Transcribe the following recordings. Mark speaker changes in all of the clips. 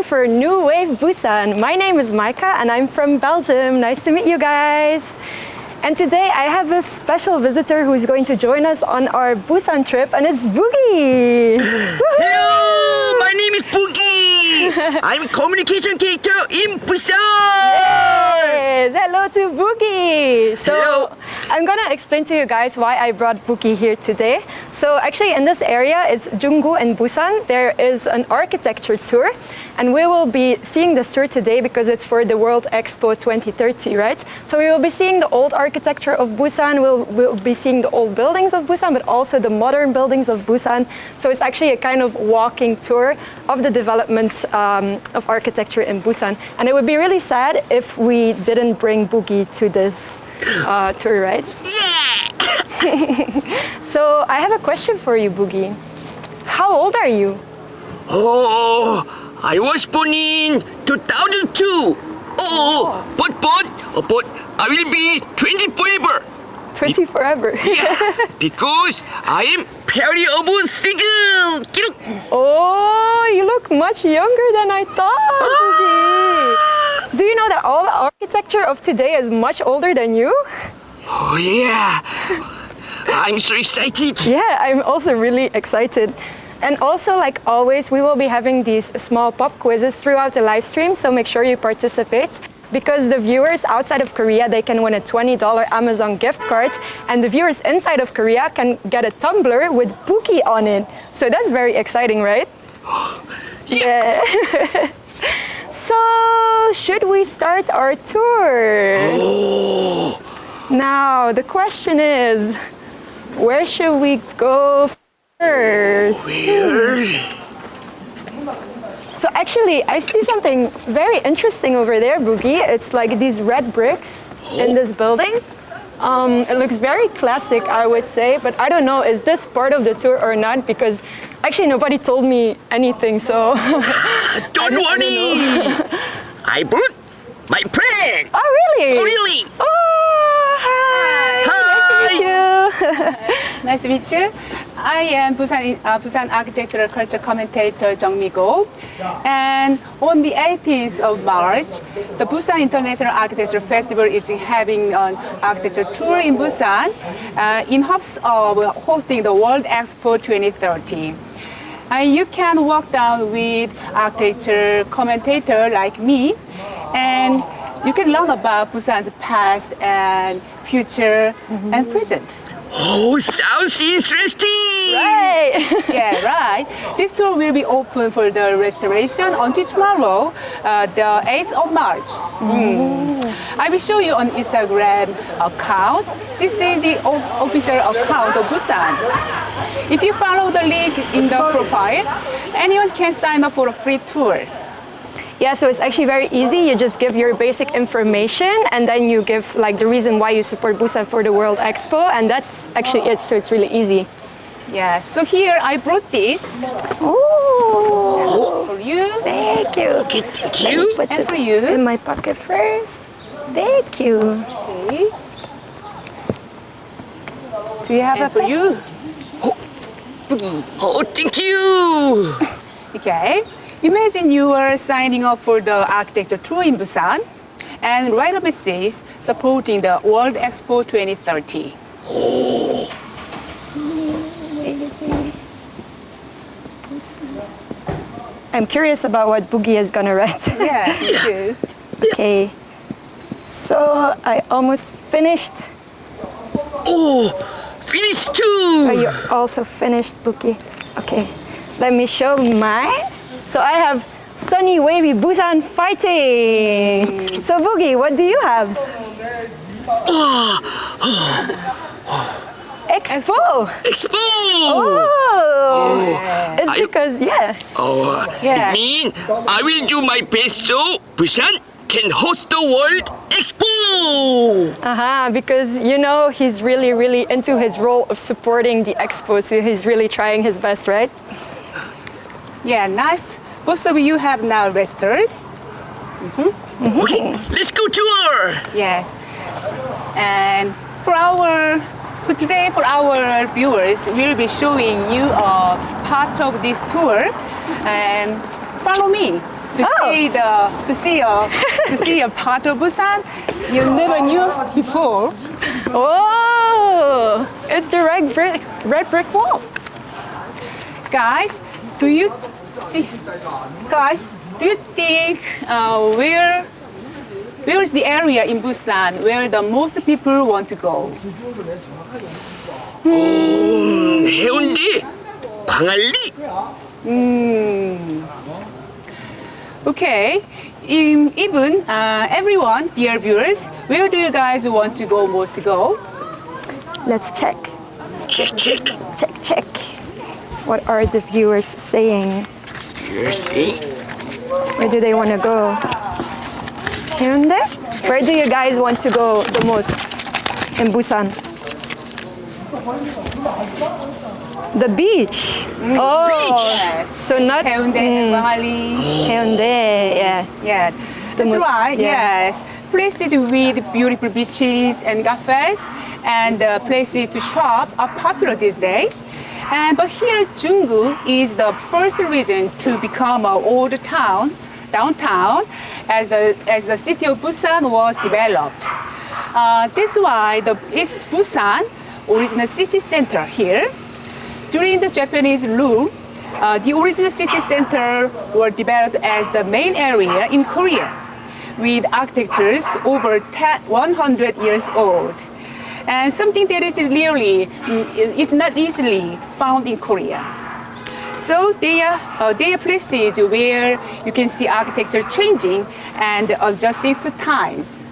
Speaker 1: for New Wave Busan. My name is Micah and I'm from Belgium. Nice to meet you guys. And today I have a special visitor who's going to join us on our Busan trip, and it's Boogi.
Speaker 2: Hello, my name is Boogi. I'm a communication character in Busan.
Speaker 1: Yes, hello to Boogi. So
Speaker 2: Hello.
Speaker 1: I'm gonna explain to you guys why I brought Boogi here today. So actually in this area, it's Jung-gu in Busan. There is an architecture tour, and we will be seeing this tour today because it's for the World EXPO 2030, right? So we will be seeing the old architecture of Busan, we'll be seeing the old buildings of Busan, but also the modern buildings of Busan. So it's actually a kind of walking tour of the development of architecture in Busan. And it would be really sad if we didn't bring Boogi to this tour, right?
Speaker 2: Yeah.
Speaker 1: So I have a question for you, Boogi. How old are you?
Speaker 2: Oh, I was born in 2002. But I will be 20 forever.
Speaker 1: 20 forever.
Speaker 2: Yeah, because I am very old single.
Speaker 1: Oh, you look much younger than I thought, Boogi. Do you know that all the architecture of today is much older than you?
Speaker 2: Oh yeah, I'm so excited.
Speaker 1: Yeah, I'm also really excited. And also, like always, we will be having these small pop quizzes throughout the live stream, so make sure you participate. Because the viewers outside of Korea, they can win a $20 Amazon gift card, and the viewers inside of Korea can get a tumbler with Boogi on it. So that's very exciting, right?
Speaker 2: Yeah.
Speaker 1: So, should we start our tour?
Speaker 2: Oh,
Speaker 1: Now, the question is, where should we go first?
Speaker 2: where?
Speaker 1: So actually, I see something very interesting over there, Boogi. It's like these red bricks in this building. It looks very classic, I would say, but I don't know, is this part of the tour or not? Because actually nobody told me anything, so...
Speaker 2: Don't worry. I brought my friend.
Speaker 1: Oh, really?
Speaker 2: Oh, really?
Speaker 1: Oh, hi.
Speaker 2: Hi.
Speaker 1: Nice to meet you.
Speaker 3: Nice to meet you. I am Busan Architectural Culture Commentator Jung-gu. And on the 18th of March, the Busan International Architecture Festival is having an architecture tour in Busan in hopes of hosting the World EXPO 2030. You can walk down with architecture commentator like me, and you can learn about Busan's past and future and present.
Speaker 2: Oh, sounds interesting.
Speaker 1: Right.
Speaker 3: Yeah, right. This tour will be open for the restoration until tomorrow, the 8th of March. I will show you on Instagram account. This is the official account of Busan. If you follow the link in the profile, anyone can sign up for a free tour.
Speaker 1: Yeah, so it's actually very easy. You just give your basic information, and then you give like the reason why you support Busan for the World Expo, and that's actually it. So it's really easy.
Speaker 3: Yeah, so here I brought this
Speaker 1: Oh,
Speaker 3: for you
Speaker 1: thank you.
Speaker 2: Okay, thank
Speaker 1: Let me
Speaker 2: you.
Speaker 1: put
Speaker 3: and
Speaker 1: this
Speaker 3: for you.
Speaker 1: in my pocket first. Thank you.
Speaker 3: Okay.
Speaker 1: Do you have
Speaker 3: And
Speaker 1: a
Speaker 3: for
Speaker 1: pen?
Speaker 3: you, Boogie.
Speaker 2: Oh, thank you.
Speaker 3: Okay. Imagine you are signing up for the architecture tour in Busan and write a message supporting the World Expo 2030.
Speaker 1: I'm curious about what Boogie is gonna write.
Speaker 3: Yeah, me too.
Speaker 1: Okay. So I almost finished.
Speaker 2: Oh, finished
Speaker 1: Oh,
Speaker 2: too.
Speaker 1: you also finished, Boogie. Okay. Let me show mine. So I have sunny, wavy Busan fighting. So Boogie, what do you have? Expo.
Speaker 2: Expo.
Speaker 1: Oh. It's
Speaker 2: I-
Speaker 1: because, yeah.
Speaker 2: Oh,
Speaker 3: Yeah.
Speaker 2: it means I will do my best so Busan can host the World Expo.
Speaker 1: Because you know he's really, really into his role of supporting the expo, so he's really trying his best, right?
Speaker 3: Yeah, nice. Both of you have now registered.
Speaker 2: Okay, let's go tour.
Speaker 3: Yes. And for today, for our viewers, we'll be showing you a part of this tour. And follow me. to see a part of Busan you never knew before.
Speaker 1: Oh, it's the red brick wall.
Speaker 3: Guys, do you think where is the area in Busan where the most people want to go?
Speaker 2: 해운대, 광안리.
Speaker 3: Okay. Even everyone, dear viewers, where do you guys want to go most to go?
Speaker 1: Let's check.
Speaker 2: Check.
Speaker 1: Check. What are the viewers saying?
Speaker 2: You see?
Speaker 1: Where do they want to go? Hyundai? Where do you guys want to go the most in Busan? The beach. Oh,
Speaker 2: Beach.
Speaker 1: So not
Speaker 3: Hyundai and Gwangwali.
Speaker 1: Hyundai, yeah.
Speaker 3: Yeah, that's
Speaker 1: most-
Speaker 3: right.
Speaker 1: yeah.
Speaker 3: Yes, places with beautiful beaches and cafes and places to shop are popular these days. But here, Jung-gu is the first region to become an old downtown, as the city of Busan was developed. That's why it's Busan, original city center here. During the Japanese rule, the original city center were developed as the main area in Korea, with architectures over 100 years old. And something that is not easily found in Korea. So they are places where you can see architecture changing and adjusting to times.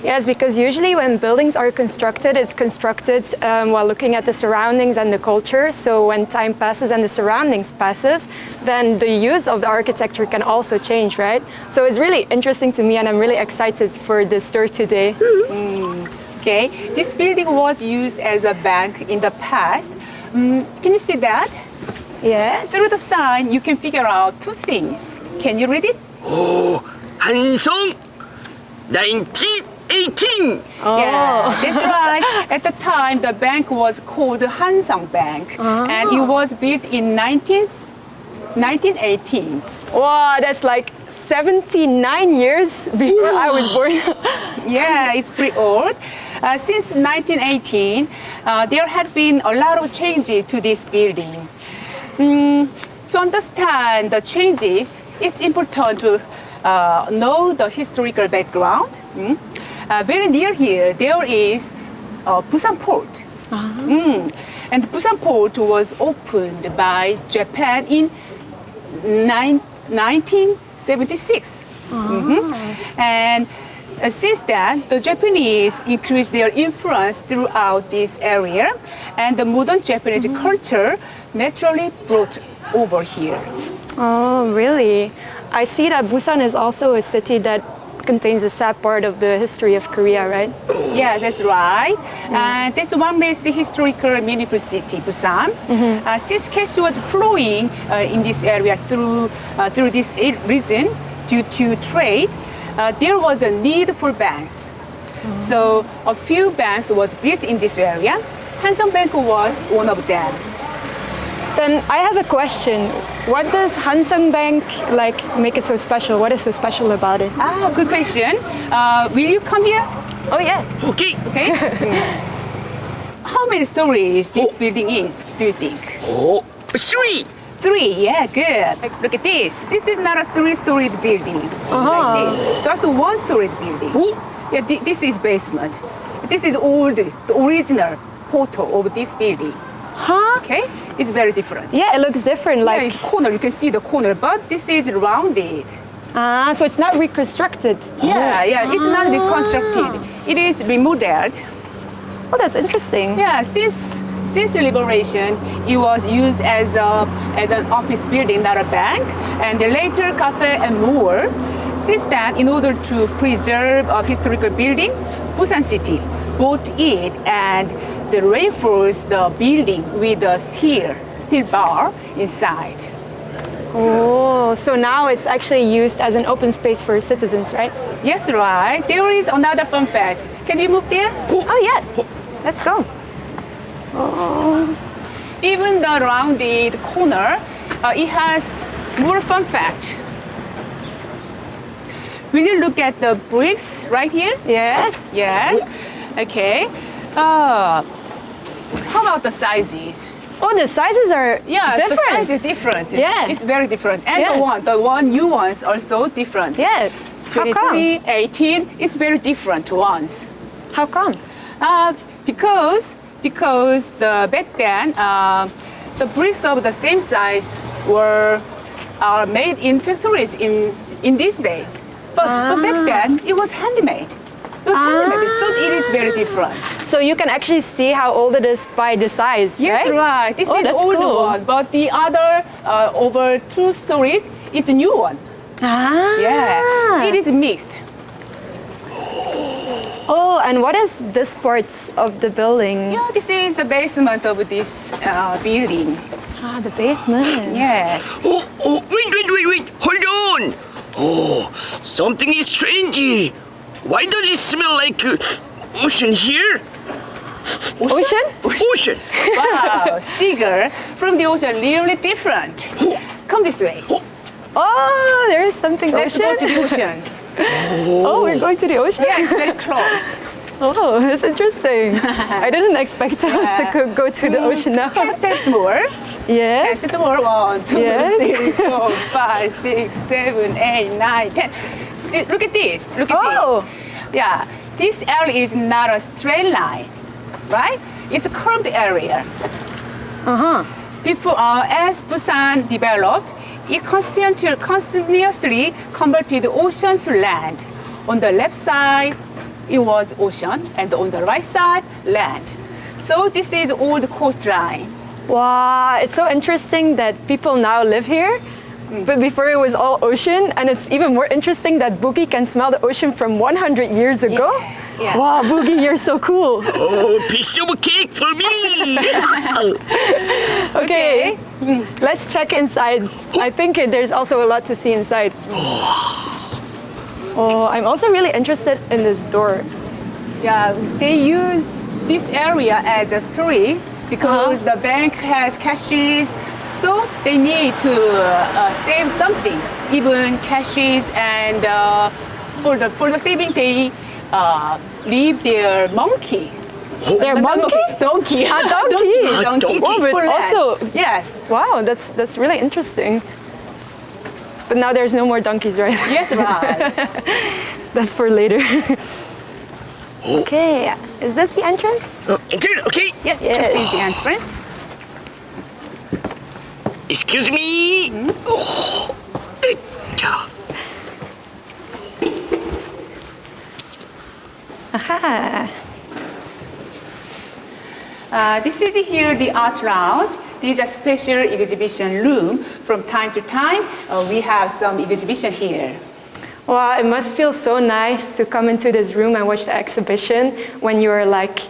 Speaker 1: Yes, because usually when buildings are constructed, it's constructed while looking at the surroundings and the culture. So when time passes and the surroundings passes, then the use of the architecture can also change, right? So it's really interesting to me, and I'm really excited for this tour today.
Speaker 3: Okay, this building was used as a bank in the past. Can you see that?
Speaker 1: Yeah.
Speaker 3: Through the sign, you can figure out two things. Can you read it?
Speaker 2: 한성 1918.
Speaker 3: Yeah, that's right. At the time, the bank was called Hansung Bank, and it was built in 1918.
Speaker 1: Wow, that's like 79 years before I was born.
Speaker 3: Yeah, it's pretty old. Since 1918, there had been a lot of changes to this building. To understand the changes, it's important to know the historical background. Very near here, there is Busan Port. And Busan Port was opened by Japan in 1976. And since then, the Japanese increased their influence throughout this area, and the modern Japanese culture naturally brought over here.
Speaker 1: Oh, really? I see that Busan is also a city that contains a sad part of the history of Korea, right?
Speaker 3: Yeah, that's right. And that's one basic historical meaningful city, Busan. Since cash was flowing in this area through this region due to trade, there was a need for banks. So a few banks was built in this area. Hansung Bank was one of them.
Speaker 1: Then I have a question. What does Hansung Bank make it so special? What is so special about it?
Speaker 3: Ah, good question. Will you come here?
Speaker 1: Oh yeah.
Speaker 2: Okay.
Speaker 3: Okay. How many stories this building is, do you think?
Speaker 2: 3.
Speaker 3: 3, yeah, good. Look at this. This is not a 3-storied building like this. Just a 1-storied building. Yeah, this is basement. This is the original photo of this building.
Speaker 1: Huh?
Speaker 3: Okay, it's very different.
Speaker 1: Yeah, it looks different.
Speaker 3: Yeah,
Speaker 1: Like
Speaker 3: it's corner. You can see the corner, but this is rounded.
Speaker 1: so it's not reconstructed.
Speaker 3: Yeah, it's not reconstructed. It is remodeled.
Speaker 1: Oh, that's interesting.
Speaker 3: Yeah, since the liberation, it was used as an office building, not a bank, and then later cafe and more. Since then, in order to preserve a historical building, Busan City bought it and they reinforced the building with a steel bar inside.
Speaker 1: Oh, so now it's actually used as an open space for citizens, right?
Speaker 3: Yes, right. There is another fun fact. Can we move there?
Speaker 1: Oh yeah. Let's go.
Speaker 3: Even the rounded corner, it has more fun fact. will you look at the bricks right here?
Speaker 1: Yes.
Speaker 3: Yes. Okay. How about the sizes?
Speaker 1: Oh, the sizes are different.
Speaker 3: The size is different.
Speaker 1: Yeah.
Speaker 3: It's very different. And
Speaker 1: Yes.
Speaker 3: the one new ones also different.
Speaker 1: Yes. How come?
Speaker 3: 23, 18 is very different ones.
Speaker 1: How come?
Speaker 3: Because the back then the bricks of the same size are made in factories in these days. But back then it was handmade. It was handmade, so it is very different.
Speaker 1: So you can actually see how old it is by the size,
Speaker 3: Yes, right. This is
Speaker 1: that's
Speaker 3: old
Speaker 1: cool.
Speaker 3: one, but the other over 2 stories is a new one.
Speaker 1: Ah.
Speaker 3: Yeah, so it is mixed.
Speaker 1: Oh, and what is this parts of the building?
Speaker 3: Yeah, this is the basement of this building.
Speaker 1: Ah, the basement.
Speaker 3: Yes.
Speaker 2: Wait. Hold on. Oh, something is strange. Why does it smell like ocean here?
Speaker 1: Ocean?
Speaker 2: Ocean.
Speaker 3: Wow, seagull from the ocean, really different. Come this way.
Speaker 1: Oh, there is something
Speaker 3: Let's
Speaker 1: ocean.
Speaker 3: go to the ocean.
Speaker 1: Oh, we're going to the ocean?
Speaker 3: Yeah, it's very close.
Speaker 1: Oh, that's interesting. I didn't expect us to go to the ocean now.
Speaker 3: 10 steps more. 10
Speaker 1: Yes.
Speaker 3: steps more. 1, 2,
Speaker 1: Yes.
Speaker 3: 3, 4, 5, 6, 7, 8, 9, 10. Look at this. Look at
Speaker 1: Oh.
Speaker 3: this. Yeah, this area is not a straight line, right? It's a curved area. Before, as Busan developed, it continuously converted the ocean to land. On the left side, it was ocean, and on the right side, land. So this is old coastline.
Speaker 1: Wow, it's so interesting that people now live here. But before it was all ocean, and it's even more interesting that Boogie can smell the ocean from 100 years ago.
Speaker 3: Yeah.
Speaker 1: Wow, Boogie, you're so cool.
Speaker 2: Oh, piece of cake for me.
Speaker 1: Okay, let's check inside. I think there's also a lot to see inside. Oh, I'm also really interested in this door.
Speaker 3: Yeah, they use this area as a storage because the bank has cashes, so they need to save something, even cashes, and for the saving they leave their monkey.
Speaker 1: Their monkey?
Speaker 3: Donkey.
Speaker 1: A donkey.
Speaker 3: Donkey.
Speaker 1: Oh, but
Speaker 3: For land.
Speaker 1: also,
Speaker 3: Yes.
Speaker 1: wow, that's really interesting. But now there's no more donkeys, right?
Speaker 3: Yes, right.
Speaker 1: That's for later. Okay, is this the entrance?
Speaker 2: Enter, okay.
Speaker 3: Yes,
Speaker 1: Yes.
Speaker 3: this is the entrance.
Speaker 2: Excuse me. Oh.
Speaker 1: Aha.
Speaker 3: This is here the art lounge. This is a special exhibition room. From time to time, we have some exhibition here.
Speaker 1: Wow, it must feel so nice to come into this room and watch the exhibition when you're like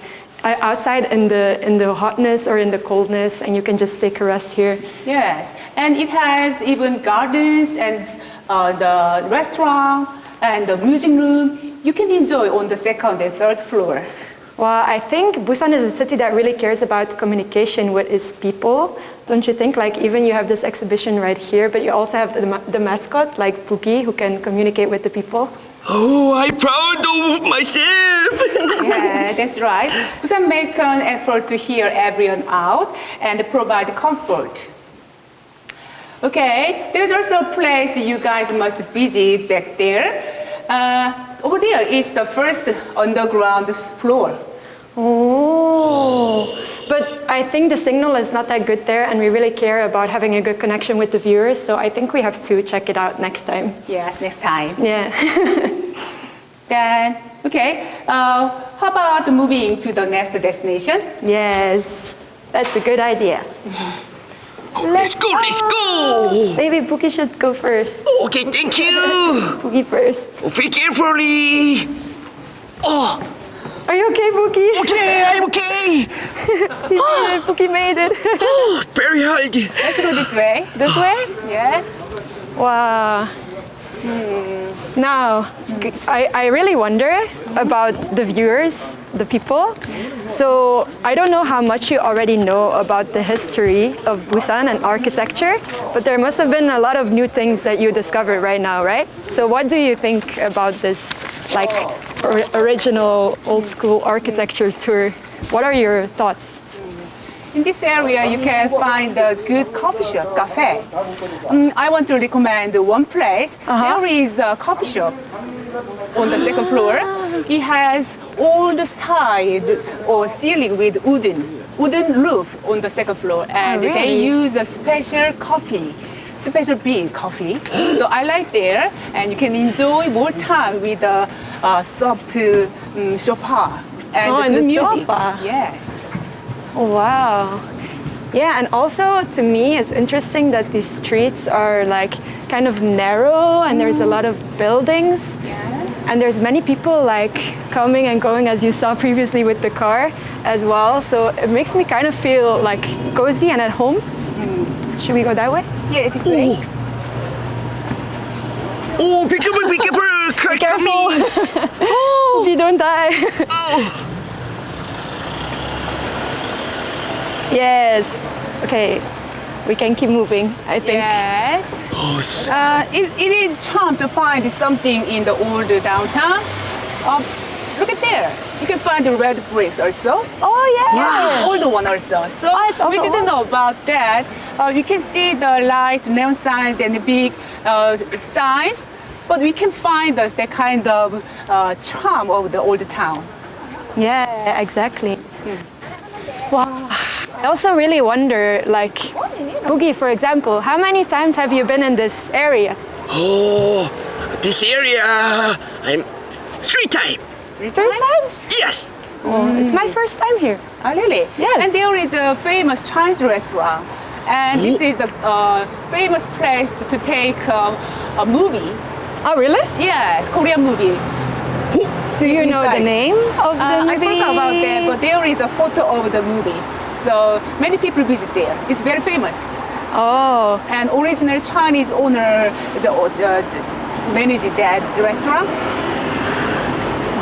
Speaker 1: outside in the hotness or in the coldness, and you can just take a rest here.
Speaker 3: Yes, and it has even gardens and the restaurant and the music room. You can enjoy on the second and third floor.
Speaker 1: Well, I think Busan is a city that really cares about communication with its people. Don't you think? Like, even you have this exhibition right here, but you also have the mascot, like Boogi, who can communicate with the people.
Speaker 2: Oh, I'm proud of myself.
Speaker 3: Yeah, that's right. Busan make an effort to hear everyone out and provide comfort. Okay, there's also a place you guys must visit back there. Over there is the first underground floor.
Speaker 1: Oh, but I think the signal is not that good there, and we really care about having a good connection with the viewers, so I think we have to check it out next time.
Speaker 3: Yes, next time.
Speaker 1: Yeah.
Speaker 3: Then, okay, how about moving to the next destination?
Speaker 1: Yes, that's a good idea.
Speaker 2: Let's go.
Speaker 1: Maybe Boogie should go first.
Speaker 2: Okay, thank you.
Speaker 1: Boogie first.
Speaker 2: Oh, feel carefully. Oh,
Speaker 1: Are you okay, Boogie?
Speaker 2: okay, I'm okay.
Speaker 1: He made it. Boogie made it.
Speaker 2: Oh, very hard.
Speaker 3: Let's go this way.
Speaker 1: This way?
Speaker 3: Yes.
Speaker 1: Wow. Now, I really wonder about the viewers, the people. So I don't know how much you already know about the history of Busan and architecture, but there must have been a lot of new things that you discovered right now, right? So what do you think about this like original old school architecture tour? What are your thoughts?
Speaker 3: In this area, you can find a good coffee shop, cafe. I want to recommend one place. There is a coffee shop on the second floor. It has old style or ceiling with wooden roof on the second floor, and they use a special coffee, special bean coffee. So I like there, and you can enjoy more time with the soft sofa and good music.
Speaker 1: Sofa.
Speaker 3: Yes.
Speaker 1: Oh, wow. Yeah, and also to me it's interesting that these streets are like kind of narrow and there's a lot of buildings. And there's many people like coming and going, as you saw previously with the car as well. So it makes me kind of feel like cozy and at home. Should we go that way?
Speaker 3: Yeah, this way.
Speaker 2: Oh, be careful, be careful. Car coming.
Speaker 1: Hope you don't die.
Speaker 2: Oh.
Speaker 1: Yes. Okay. We can keep moving, I think.
Speaker 3: Yes. It is charm to find something in the old downtown. Look at there. You can find the red bricks also.
Speaker 1: Oh, yeah.
Speaker 3: Yeah, old one also. So
Speaker 1: it's also
Speaker 3: we didn't know about that. You can see the light neon signs and the big signs, but we can find that kind of charm of the old town.
Speaker 1: Yeah, exactly. Wow. I also really wonder, like, Boogie, for example, how many times have you been in this area?
Speaker 2: Oh, this area, I'm 3 times.
Speaker 1: Three times?
Speaker 2: Yes.
Speaker 1: Oh, it's my first time here.
Speaker 3: Oh, really?
Speaker 1: Yes.
Speaker 3: And there is a famous Chinese restaurant. And this is the famous place to take a movie.
Speaker 1: Oh, really?
Speaker 3: Yes, Korean movie.
Speaker 1: Do you know the
Speaker 3: Inside.
Speaker 1: name of the movie?
Speaker 3: I forgot about that, but there is a photo of the movie. So many people visit there. It's very famous.
Speaker 1: Oh,
Speaker 3: And original Chinese owner managed that restaurant.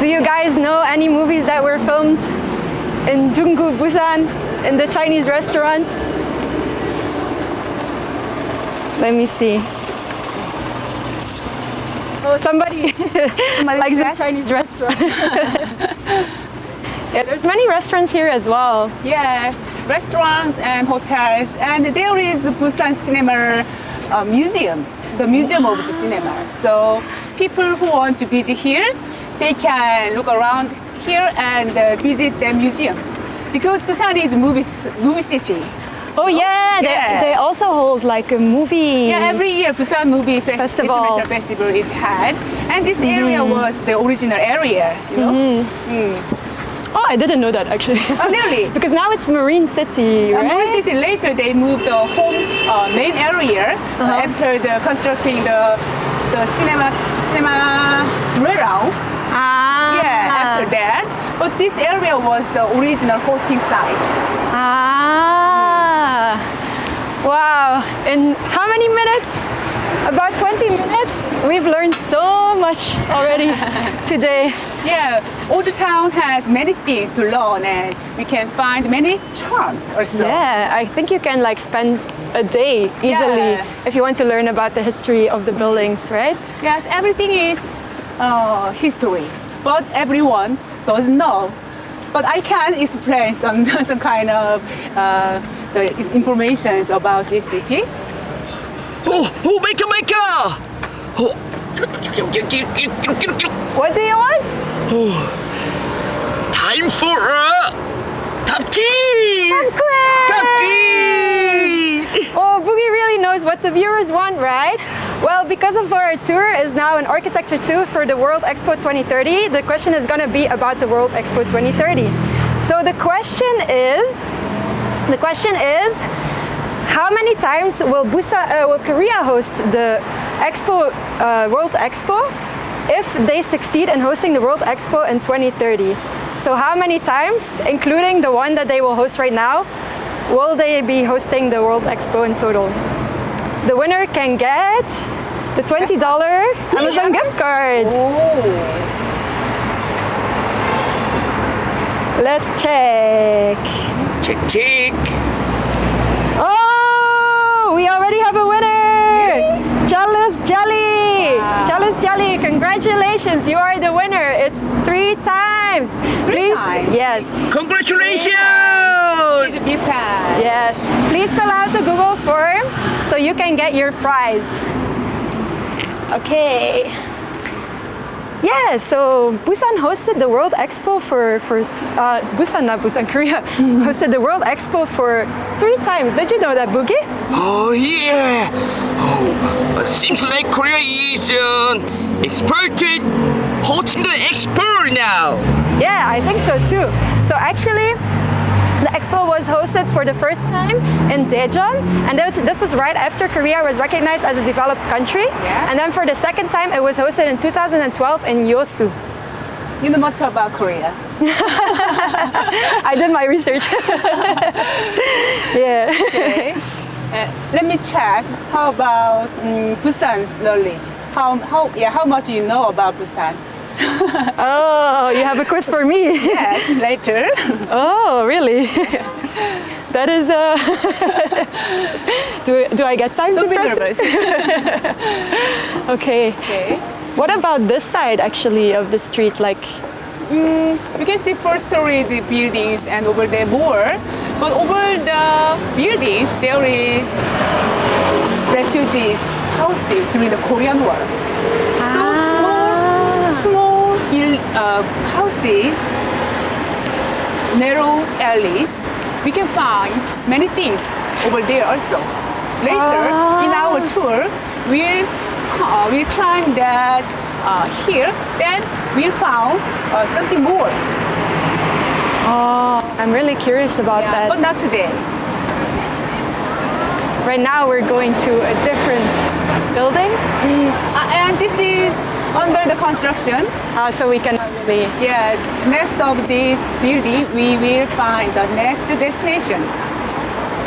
Speaker 1: do you guys know any movies that were filmed in Jung-gu, Busan, in the Chinese restaurant? Let me see. Oh, somebody likes the Chinese restaurant. Yeah, there's many restaurants here as well.
Speaker 3: Yes, restaurants and hotels, and there is Busan Cinema Museum, the museum of the cinema. So people who want to visit here, they can look around here and visit the museum. Because Busan is a movie city.
Speaker 1: Oh yeah,
Speaker 3: Yeah.
Speaker 1: They also hold like a movie.
Speaker 3: Yeah, every year Busan Movie
Speaker 1: Festival.
Speaker 3: International Festival is had, and this area was the original area. You know?
Speaker 1: Oh, I didn't know that actually.
Speaker 3: Oh, really?
Speaker 1: Because now it's Marine City, right?
Speaker 3: Movie City later they moved the whole main area after the constructing the cinema playground.
Speaker 1: Ah.
Speaker 3: Yeah, after that. But this area was the original hosting site.
Speaker 1: Ah. Wow. In how many minutes? About 20 minutes. We've learned so much already today.
Speaker 3: Yeah, old town has many things to learn, and we can find many charms also.
Speaker 1: Yeah, I think you can like spend a day easily
Speaker 3: Yeah.
Speaker 1: if you want to learn about the history of the buildings, right?
Speaker 3: Yes, everything is history, but everyone doesn't know. But I can explain some kind of the information about this city.
Speaker 2: Oh, Micah! Oh.
Speaker 1: What do you want?
Speaker 2: Time for top keys! Top keys!
Speaker 1: Oh, Boogie really knows what the viewers want, right? Well, because of our tour is now an architecture tour for the World EXPO 2030, the question is going to be about the World EXPO 2030. So the question is, how many times will Korea host the World Expo if they succeed in hosting the World Expo in 2030? So how many times, including the one that they will host right now, will they be hosting the World Expo in total? The winner can get The $20 Amazon gift card. Let's check.
Speaker 2: Check.
Speaker 1: Oh, we already have a winner. Jealous Jelly.
Speaker 3: Wow.
Speaker 1: Jealous Jelly, congratulations. You are the winner. It's 3 times.
Speaker 3: Three times?
Speaker 1: Yes.
Speaker 2: Congratulations!
Speaker 3: It's a big fan.
Speaker 1: Yes. Please fill out the Google form so you can get your prize. Okay. Yeah, so Busan hosted the World EXPO Busan, not Busan, Korea, hosted the World EXPO for 3 times. Did you know that, Boogie?
Speaker 2: Oh yeah. Oh, seems like Korea is exported hosting the expo now.
Speaker 1: Yeah, I think so too. So actually, the expo was hosted for the first time in Daejeon, and this was right after Korea was recognized as a developed country.
Speaker 3: Yeah.
Speaker 1: And then for the second time, it was hosted in 2012 in Yeosu.
Speaker 3: You know much about Korea.
Speaker 1: I did my research. Yeah.
Speaker 3: Okay. Let me check. How about Busan's knowledge? How much you know about Busan?
Speaker 1: Oh, you have a quiz for me.
Speaker 3: Yes, later.
Speaker 1: Oh, really? That is do I get time
Speaker 3: Don't
Speaker 1: to
Speaker 3: be
Speaker 1: practice?
Speaker 3: nervous.
Speaker 1: Okay.
Speaker 3: Okay.
Speaker 1: What about this side actually of the street? Like,
Speaker 3: You can see first-story the buildings and over there more. But over the buildings there is refugees houses during the Korean War. So small houses, narrow alleys. We can find many things over there also. Later in our tour, we'll climb that here. Then we'll found something more.
Speaker 1: oh, I'm really curious about that.
Speaker 3: But not today.
Speaker 1: Right now we're going to a different building,
Speaker 3: And this is under the construction.
Speaker 1: so we can really.
Speaker 3: Yeah, next of this building, we will find the next destination.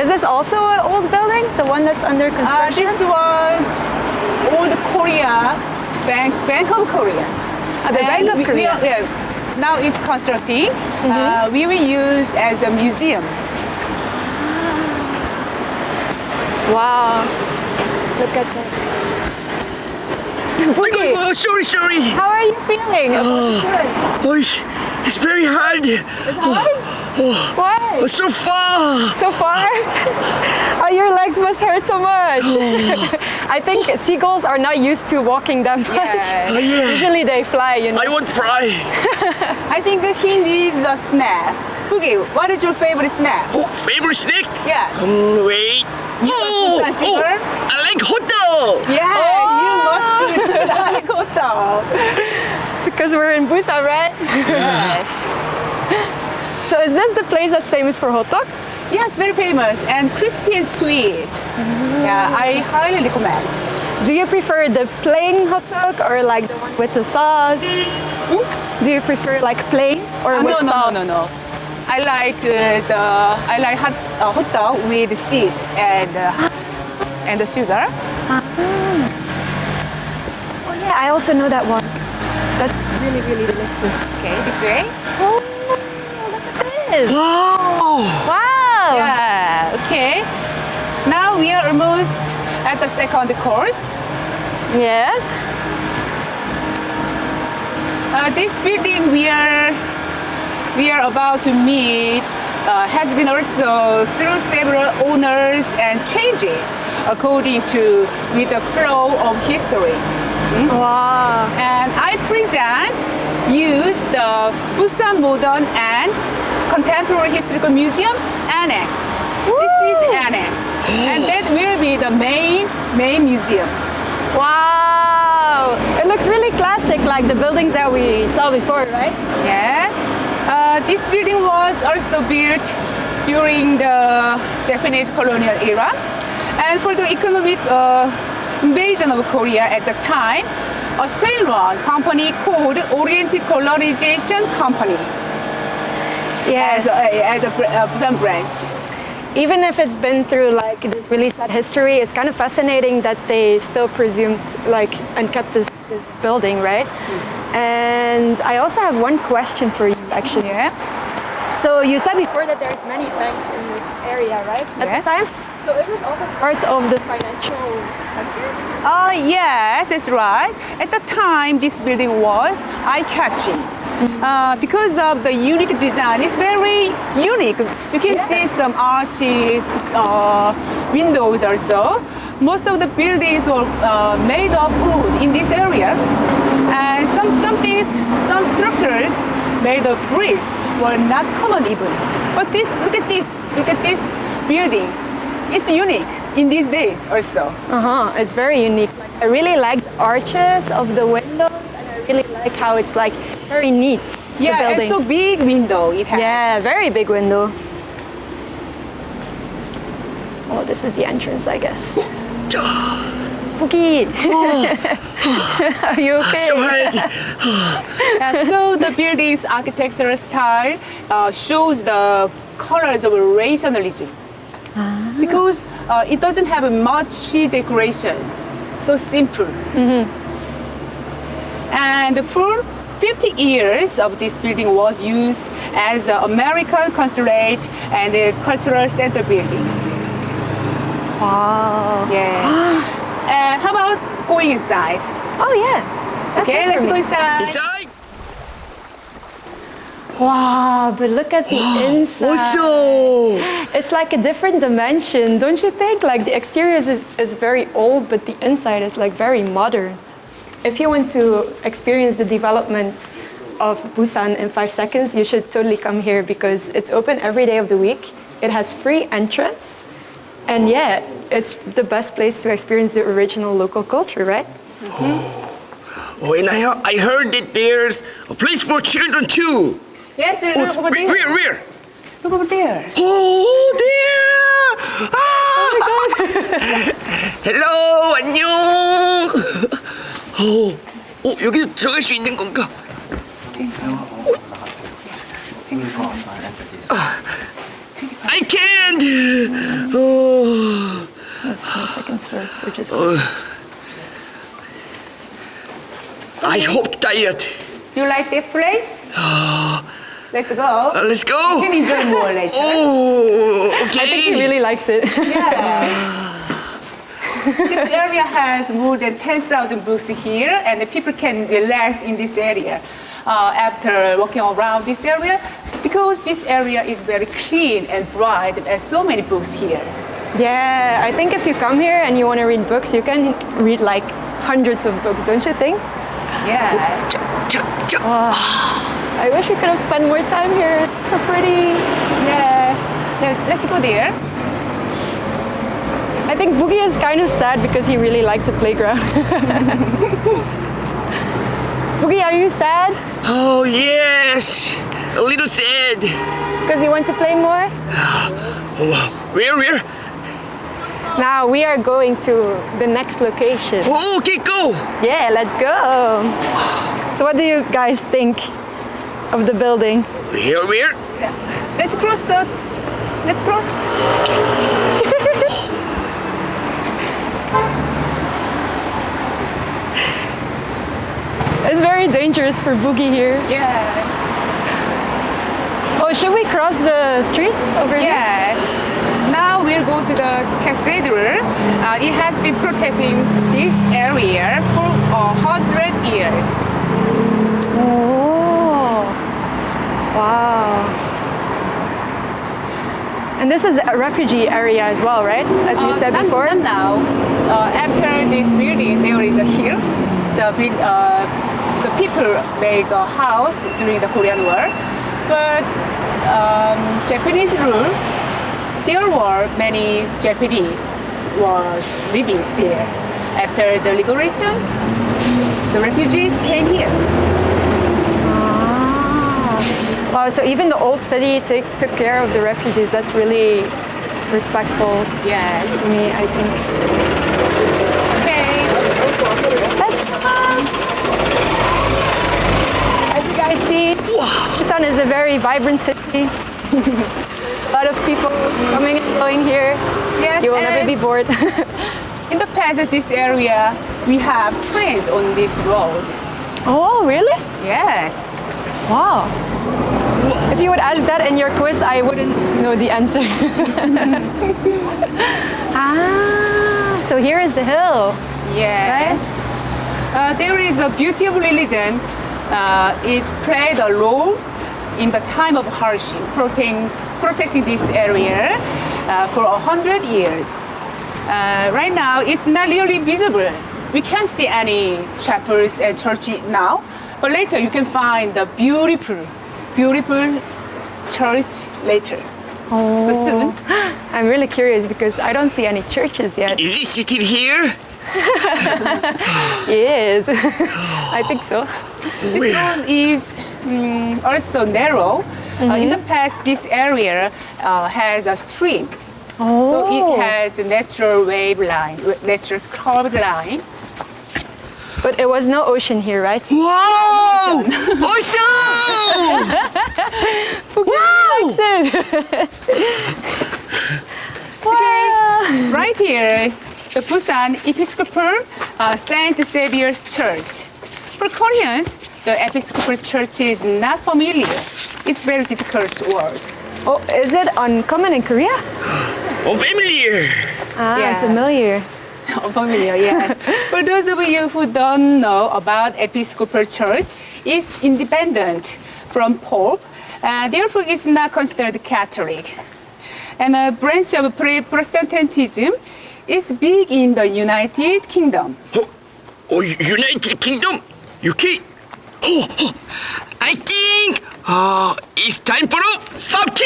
Speaker 1: Is this also an old building? The one that's under construction?
Speaker 3: This was old Korea, Bank of Korea.
Speaker 1: The Bank of Korea.
Speaker 3: Now it's constructing. We will use as a museum.
Speaker 1: Wow. Look at that. Boogie,
Speaker 2: Oh, sorry.
Speaker 1: how are you feeling?
Speaker 2: Oh, it's very hard.
Speaker 1: Why?
Speaker 2: So far.
Speaker 1: So far? Oh, your legs must hurt so much. I think seagulls are not used to walking that much.
Speaker 3: Yes.
Speaker 2: Oh, yeah.
Speaker 1: Usually they fly, you know.
Speaker 2: I want fry.
Speaker 3: I think he needs a snack. Boogie, what is your favorite snack?
Speaker 2: Oh, favorite snack?
Speaker 3: Yes.
Speaker 2: Wait.
Speaker 3: Busan singer?
Speaker 2: I like hot dog.
Speaker 3: Yeah, you must like hot dog.
Speaker 1: Because we're in Busan, right?
Speaker 3: Yes.
Speaker 1: So is this the place that's famous for hot dog?
Speaker 3: Yes, very famous and crispy and sweet. Yeah, I highly recommend.
Speaker 1: Do you prefer the plain hot dog or like the one with the sauce? Do you prefer like plain or with sauce?
Speaker 3: No. I like hot dog with seed and the sugar.
Speaker 1: Oh yeah, I also know that one. That's really, really delicious.
Speaker 3: Okay, this way.
Speaker 1: Oh, look at this.
Speaker 2: Wow.
Speaker 1: Wow.
Speaker 3: Yeah. Okay. Now we are almost at the second course.
Speaker 1: Yes.
Speaker 3: This building we are about to meet has been also through several owners and changes according to with the flow of history.
Speaker 1: Wow.
Speaker 3: And I present you the Busan Modern and Contemporary Historical Museum Annex. This is Annex, and that will be the main museum.
Speaker 1: Wow. It looks really classic, like the buildings that we saw before, right?
Speaker 3: Yeah. This building was also built during the Japanese colonial era, and for the economic invasion of Korea at the time, Australian company called Oriental Colonization Company
Speaker 1: Yeah.
Speaker 3: as a Busan branch.
Speaker 1: even if it's been through like this really sad history, it's kind of fascinating that they still presumed like and kept this building, right? And I also have one question for you, actually.
Speaker 3: Yeah.
Speaker 1: So you said before that there's many banks in this area, right? At
Speaker 3: Yes.
Speaker 1: the time. So it was also part of the financial center.
Speaker 3: Yes, that's right. At the time, this building was eye-catching. Because of the unique design, it's very unique. You can see some arches, windows also. Most of the buildings were made of wood in this area, and some structures made of bricks were not common even. But look at this building. It's unique in these days also.
Speaker 1: It's very unique. Like, I really like the arches of the windows, and I really like how it's like very neat.
Speaker 3: Yeah,
Speaker 1: the building.
Speaker 3: it's so big window it has.
Speaker 1: Yeah, very big window. Oh, this is the entrance, I guess. Boogie! Are you okay?
Speaker 2: So hard.
Speaker 3: So the building's architectural style shows the colors of rationalism. Because it doesn't have much decorations, so simple. And for 50 years of this building was used as an American consulate and a cultural center building.
Speaker 1: Wow.
Speaker 3: Yeah. How about going inside?
Speaker 1: Oh yeah. That's
Speaker 3: Okay,
Speaker 1: it for
Speaker 3: let's
Speaker 1: me.
Speaker 3: go inside.
Speaker 2: Inside.
Speaker 1: Wow, but look at the inside.
Speaker 2: Also.
Speaker 1: It's like a different dimension, don't you think? Like the exterior is very old, but the inside is like very modern. If you want to experience the development of Busan in 5 seconds, you should totally come here because it's open every day of the week. It has free entrance. And yeah, it's the best place to experience the original local culture, right?
Speaker 2: Oh, and I heard that there's a place for children too.
Speaker 3: Yes, look over there.
Speaker 2: Where?
Speaker 3: Look over there.
Speaker 2: Oh, there! Ah! Hello, 안녕. 여기도 들어갈 수 있는 건가? I can't. Oh.
Speaker 1: It's on the second floor, so just
Speaker 3: Do
Speaker 2: I hope tired.
Speaker 3: you like that place? Let's go.
Speaker 2: Let's
Speaker 3: You
Speaker 2: go.
Speaker 3: can enjoy more later.
Speaker 2: Oh,
Speaker 1: I think he
Speaker 2: okay.
Speaker 1: really likes it.
Speaker 3: Yeah. This area has more than 10,000 booths here, and the people can relax in this area after walking around this area, because this area is very clean and bright, and so many books here.
Speaker 1: Yeah, I think if you come here and you want to read books, you can read like hundreds of books, don't you think?
Speaker 3: Yeah.
Speaker 1: I wish we could have spent more time here. So pretty.
Speaker 3: Yes. Let's go there.
Speaker 1: I think Boogie is kind of sad because he really liked the playground. Boogie, are you sad?
Speaker 2: Oh, yes. A little sad.
Speaker 1: Because you want to play more?
Speaker 2: Where?
Speaker 1: Now we are going to the next location.
Speaker 2: Oh, okay, go.
Speaker 1: Yeah, let's go. So what do you guys think of the building?
Speaker 2: Where?
Speaker 3: Let's cross.
Speaker 1: It's very dangerous for Boogie here.
Speaker 3: Yes.
Speaker 1: Oh, should we cross the streets over here?
Speaker 3: Yes. Now we'll go to the cathedral. It has been protecting this area for 100 years.
Speaker 1: Oh, wow. And this is a refugee area as well, right? As you said before?
Speaker 3: Not now. After this building, there is a hill. The people make a house during the Korean War. But Japanese rule, there were many Japanese was living there. After the liberation, the refugees came here.
Speaker 1: Wow, so even the old city took care of the refugees. That's really respectful
Speaker 3: Yes.
Speaker 1: to me, I think.
Speaker 3: Okay.
Speaker 1: Let's cross! As you guys see, Busan is a very vibrant city. A lot of people coming in. going here.
Speaker 3: Yes,
Speaker 1: You will never
Speaker 3: and
Speaker 1: be bored.
Speaker 3: in the past, at this area, we have trains on this road.
Speaker 1: Oh, really?
Speaker 3: Yes.
Speaker 1: Wow. If you would ask that in your quiz, I wouldn't know the answer. So here is the hill.
Speaker 3: Yes. There is a beauty of religion. It played a role in the time of hardship, protecting this area for 100 years. Right now, it's not really visible. We can't see any chapels and churches now, but later you can find the beautiful church later. So soon.
Speaker 1: I'm really curious because I don't see any churches yet.
Speaker 2: Is it still here?
Speaker 1: Yes, I think so.
Speaker 3: This road is also narrow. In the past, this area has a stream. So it has a natural wave line, natural curved line.
Speaker 1: But it was no ocean here, right?
Speaker 2: Wow! Awesome! Wow!
Speaker 3: Okay, right here, the Busan Episcopal Saint Saviour's Church. For Koreans, the Episcopal Church is not familiar. It's very difficult word.
Speaker 1: Oh, is it uncommon in Korea?
Speaker 2: Oh, familiar!
Speaker 3: Yeah.
Speaker 1: Familiar.
Speaker 3: Familiar, yes. For those of you who don't know about Episcopal Church, it's independent from Pope, and therefore it's not considered Catholic. And a branch of Protestantism is big in the United Kingdom.
Speaker 2: Oh, United Kingdom? UK? Oh, I think it's time for a pop quiz!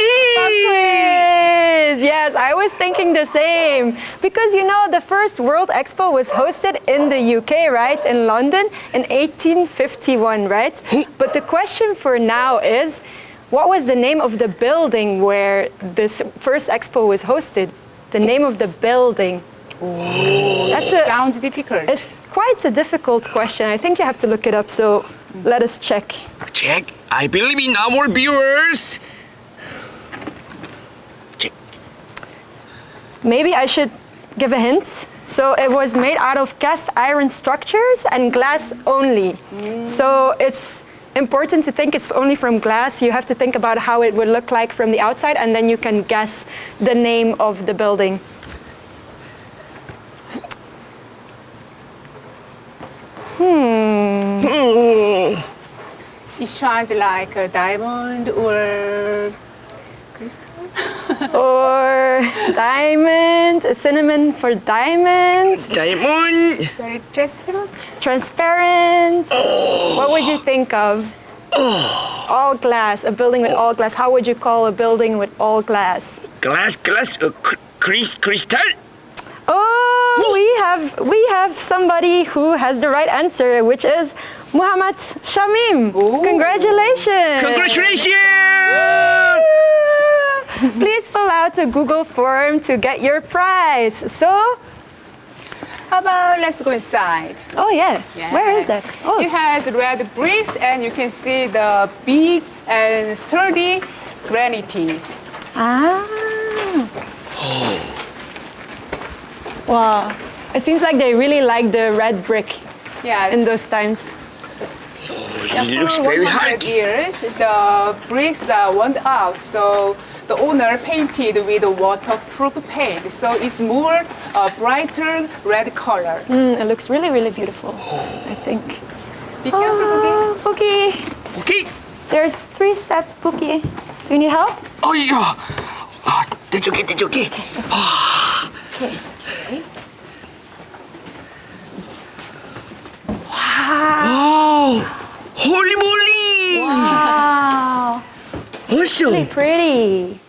Speaker 1: Yes, I was thinking the same. Because you know, the first World Expo was hosted in the UK, right? In London in 1851, right? But the question for now is, what was the name of the building where this first expo was hosted? The name of the building.
Speaker 3: Sounds difficult.
Speaker 1: It's quite a difficult question. I think you have to look it up, so let us check.
Speaker 2: Check. I believe in our viewers. Check.
Speaker 1: Maybe I should give a hint. So it was made out of cast iron structures and glass only. So it's important to think it's only from glass. You have to think about how it would look like from the outside, and then you can guess the name of the building.
Speaker 3: It sounds like a diamond or crystal.
Speaker 1: Or diamond, a synonym for diamond.
Speaker 2: Diamond.
Speaker 3: Very transparent.
Speaker 1: Transparent. What would you think of? All glass, a building with all glass. How would you call a building with all glass?
Speaker 2: Glass, crystal.
Speaker 1: Oh, we have somebody who has the right answer, which is Muhammad Shamim. Congratulations.
Speaker 2: Congratulations!
Speaker 1: Please fill out a Google form to get your prize. So,
Speaker 3: How about let's go inside?
Speaker 1: oh yeah, where is that? Oh,
Speaker 3: It has red bricks and you can see the big and sturdy granite.
Speaker 1: ah. Wow, it seems like they really like the red brick
Speaker 3: Yeah,
Speaker 1: in those times.
Speaker 2: It looks
Speaker 3: for
Speaker 2: very
Speaker 3: 100
Speaker 2: hard.
Speaker 3: years, the bricks worn out, so the owner painted with a waterproof paint, so it's more brighter red color.
Speaker 1: It looks really, really beautiful, I think.
Speaker 3: Be careful, Boogie.
Speaker 1: Oh, Boogie.
Speaker 2: Okay.
Speaker 1: There's 3 steps, Boogie. Do you need help?
Speaker 2: Oh, yeah. That's okay.
Speaker 1: Okay.
Speaker 2: Wow. Holy moly.
Speaker 1: Wow.
Speaker 2: Awesome.
Speaker 1: Pretty.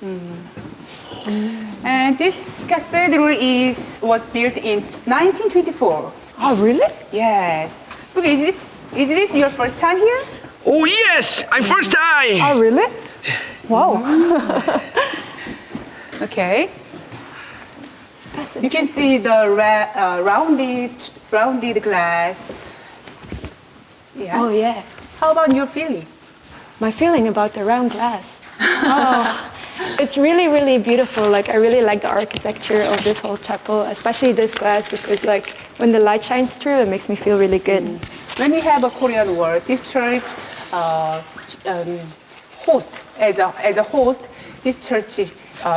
Speaker 3: And this cathedral was built in 1924.
Speaker 1: Oh, really?
Speaker 3: Yes. Boogie, is this your first time here?
Speaker 2: Oh, yes. I'm first time.
Speaker 1: Oh, really? Wow.
Speaker 3: Okay. You can see the rounded glass. Yeah.
Speaker 1: Oh, yeah.
Speaker 3: How about your feeling?
Speaker 1: My feeling about the round glass. Oh, It's really, really beautiful. Like, I really like the architecture of this whole chapel, especially this glass, because like when the light shines through, it makes me feel really good.
Speaker 3: When we have a Korean war, this church host as a host, this church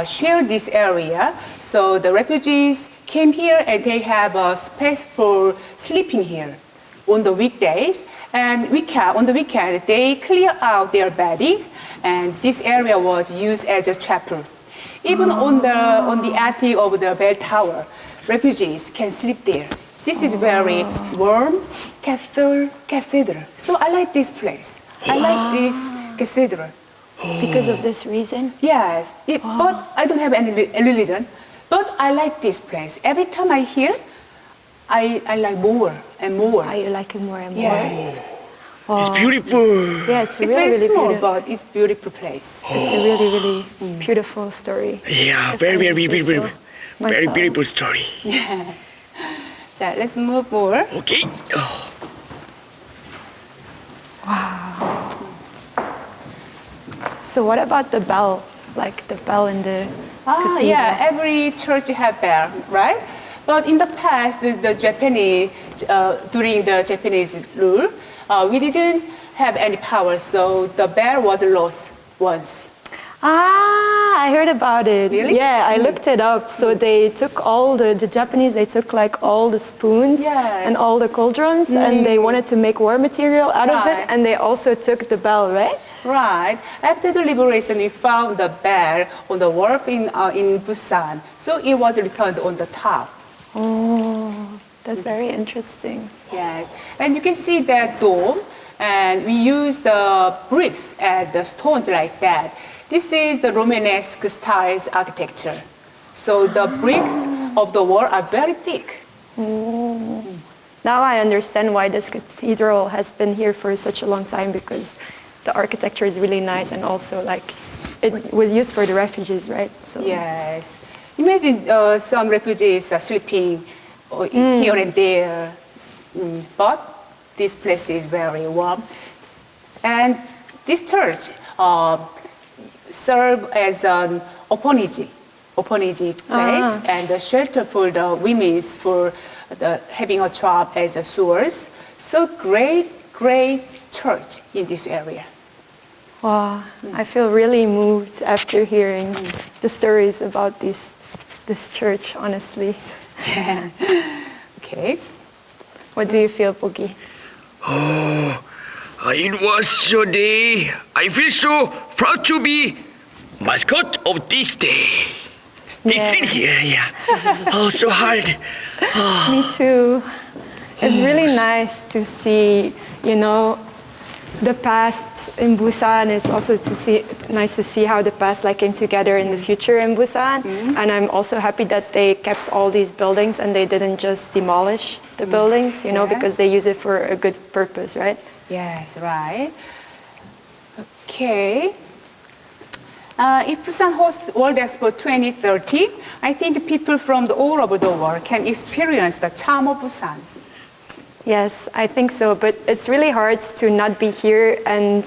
Speaker 3: share this area. So the refugees came here and they have a space for sleeping here on the weekdays. And on the weekend, they clear out their beddings, and this area was used as a chapel. Even on the attic of the bell tower, refugees can sleep there. This is very warm cathedral. So I like this place. I like this cathedral.
Speaker 1: Because of this reason?
Speaker 3: Yes, but I don't have any religion. But I like this place. Every time I hear, I like more and more.
Speaker 1: You like it more and more?
Speaker 3: Yes.
Speaker 2: It's beautiful.
Speaker 1: Yeah, it's
Speaker 3: It's
Speaker 1: really,
Speaker 3: very
Speaker 1: really
Speaker 3: small,
Speaker 1: beautiful.
Speaker 3: but it's beautiful place.
Speaker 1: It's a really, really beautiful story.
Speaker 2: Yeah,
Speaker 1: If
Speaker 2: very,
Speaker 1: I
Speaker 2: very
Speaker 1: may say
Speaker 2: beautiful.
Speaker 1: so
Speaker 2: Very
Speaker 1: myself.
Speaker 2: beautiful story.
Speaker 3: 자, let's move more.
Speaker 2: Okay. Oh.
Speaker 1: So what about the bell? Like the bell in the cathedral?
Speaker 3: Yeah, every church have bell, right? But in the past, the Japanese, during the Japanese rule, we didn't have any power, so the bell was lost once.
Speaker 1: I heard about it.
Speaker 3: Really?
Speaker 1: Yeah, I looked it up. So they took all the Japanese, they took like all the spoons
Speaker 3: Yes.
Speaker 1: and all the cauldrons and they wanted to make war material out of it,
Speaker 3: Right.
Speaker 1: and they also took the bell, right?
Speaker 3: Right. After the liberation, we found the bell on the wharf in Busan, so it was returned on the top.
Speaker 1: Oh, that's very interesting.
Speaker 3: Yes, and you can see that dome, and we use the bricks and the stones like that. This is the Romanesque styles architecture. So the bricks of the wall are very thick.
Speaker 1: Now I understand why this cathedral has been here for such a long time, because the architecture is really nice, and also like it was used for the refugees, right? So
Speaker 3: Yes. Imagine some refugees are sleeping here and there, but this place is very warm. And this church serves as an orphanage place and a shelter for the women for having a job as a sewers. So great church in this area.
Speaker 1: wow, I feel really moved after hearing the stories about this church, honestly.
Speaker 3: Okay.
Speaker 1: What do you feel, Boogie?
Speaker 2: It was so day. I feel so proud to be mascot of this day. This
Speaker 1: Yeah.
Speaker 2: city here, yeah. Oh, so hard.
Speaker 1: Me too. It's really nice to see, the past in Busan. It's also nice to see how the past came together in the future in Busan. And I'm also happy that they kept all these buildings and they didn't just demolish the buildings,
Speaker 3: Yes.
Speaker 1: because they use it for a good purpose, right?
Speaker 3: Yes, right. Okay. If Busan hosts World EXPO 2030, I think people from all over the world can experience the charm of Busan.
Speaker 1: Yes, I think so. But it's really hard to not be here and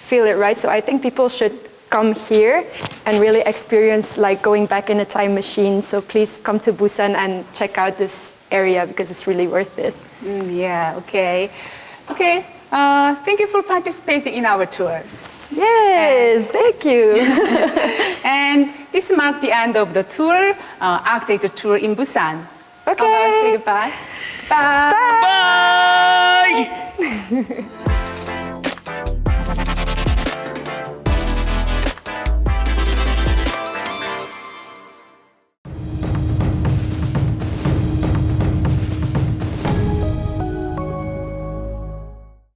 Speaker 1: feel it, right? So I think people should come here and really experience going back in a time machine. So please come to Busan and check out this area because it's really worth it.
Speaker 3: Yeah, okay. Okay, thank you for participating in our tour.
Speaker 1: Yes, thank you.
Speaker 3: And this marks the end of the tour, architecture tour in Busan.
Speaker 1: Okay.
Speaker 3: Say goodbye. Bye.
Speaker 2: Bye!